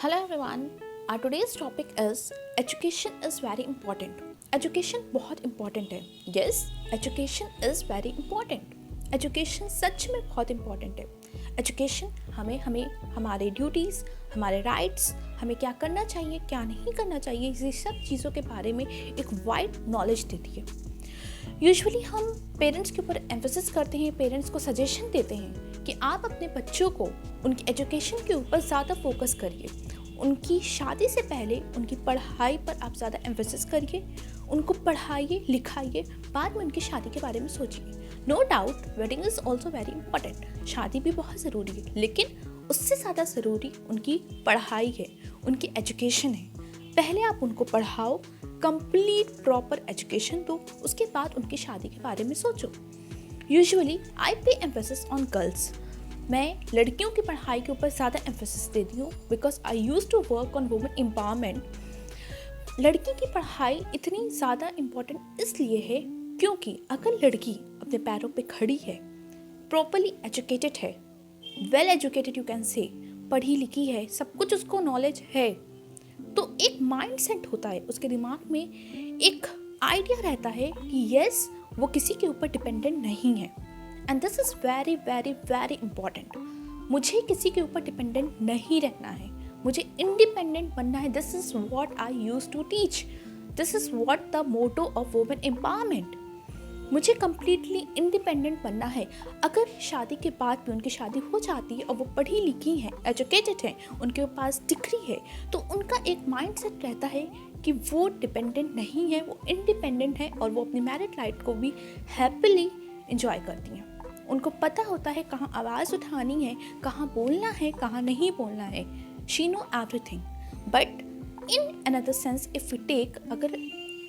Hello everyone. Our today's topic is education is very important. Education बहुत important है. Yes, education is very important. Education सच में बहुत important है. Education हमें हमारे ड्यूटीज़, हमारे राइट्स, हमें क्या करना चाहिए, क्या नहीं करना चाहिए, ये सब चीज़ों के बारे में एक वाइड नॉलेज देती है. यूजुअली हम पेरेंट्स के ऊपर एम्फेसिस करते हैं, पेरेंट्स को सजेशन देते हैं कि आप अपने बच्चों को उनकी एजुकेशन के ऊपर ज़्यादा फोकस करिए. उनकी शादी से पहले उनकी पढ़ाई पर आप ज़्यादा एम्फेसिस करिए, उनको पढ़ाइए लिखाइए, बाद में उनकी शादी के बारे में सोचिए. No doubt wedding is also very important, शादी भी बहुत ज़रूरी है, लेकिन उससे ज़्यादा ज़रूरी उनकी पढ़ाई है, उनकी एजुकेशन है. पहले आप उनको पढ़ाओ, कंप्लीट प्रॉपर एजुकेशन दो, उसके बाद उनकी शादी के बारे में सोचो. यूजुअली आई पे एम्फेसिस ऑन गर्ल्स. मैं लड़कियों की पढ़ाई के ऊपर ज़्यादा एम्फेसिस देती हूँ because I use to work on women empowerment. लड़की की पढ़ाई इतनी ज़्यादा इम्पॉर्टेंट इसलिए है क्योंकि अगर लड़की अपने पैरों पे खड़ी है, प्रॉपरली एजुकेटेड है, well educated you can say, पढ़ी लिखी है, सब कुछ उसको नॉलेज है, तो एक माइंड सेट होता है उसके दिमाग में, एक आइडिया रहता है कि यस वो किसी के ऊपर डिपेंडेंट नहीं है. And this is very very very important. मुझे किसी के ऊपर डिपेंडेंट नहीं रहना है, मुझे इंडिपेंडेंट बनना है. This is what I use to teach. This is what the motto of women empowerment. मुझे कम्प्लीटली इंडिपेंडेंट बनना है. अगर शादी के बाद भी उनकी शादी हो जाती है और वो पढ़ी लिखी हैं, एजुकेटेड हैं, उनके पास डिग्री है, तो उनका एक माइंडसेट रहता है कि वो डिपेंडेंट नहीं है, वो इंडिपेंडेंट है और वो अपनी मैरिड लाइफ को भी हैप्पीली इंजॉय करती हैं. उनको पता होता है कहाँ आवाज़ उठानी है, कहाँ बोलना है, कहाँ नहीं बोलना है. She know everything. But in another sense if you take, अगर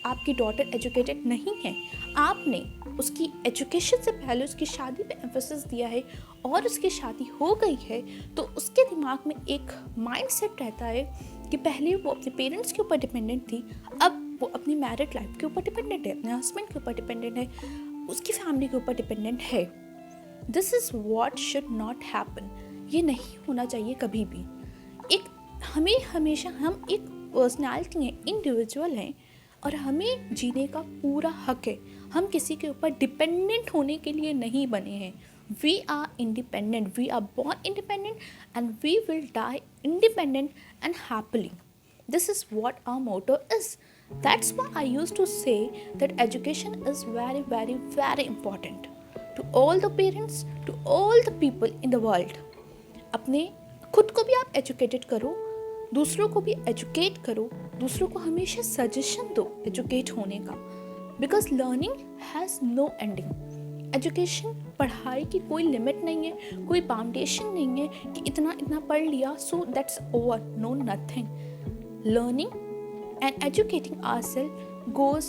आपकी डॉटर एजुकेटेड नहीं है, आपने उसकी एजुकेशन से पहले उसकी शादी पे एम्फेसिस दिया है और उसकी शादी हो गई है, तो उसके दिमाग में एक माइंडसेट रहता है कि पहले वो अपने पेरेंट्स के ऊपर डिपेंडेंट थी, अब वो अपनी मैरिड लाइफ के ऊपर डिपेंडेंट है, अपने हस्बैंड के ऊपर डिपेंडेंट है, उसकी फैमिली के ऊपर डिपेंडेंट है. This is what should not happen. ये नहीं होना चाहिए कभी भी. एक हमें हमेशा, हम एक पर्सनैलिटी हैं, इंडिविजुअल हैं और हमें जीने का पूरा हक है. हम किसी के ऊपर डिपेंडेंट होने के लिए नहीं बने हैं. We are independent, we are born independent and we will die independent and happily. This is what our motto is. That's why I used to say that education is very, very, very important to all the parents, to all the people in the world. अपने खुद को भी आप educated करो, दूसरों को भी educate करो, दूसरों को हमेशा सजेशन दो एजुकेट होने का, because learning has no ending. Education, पढ़ाई की कोई लिमिट नहीं है, कोई बाउंडेशन नहीं है कि इतना इतना पढ़ लिया so that's over. No, nothing. Learning and educating ourselves goes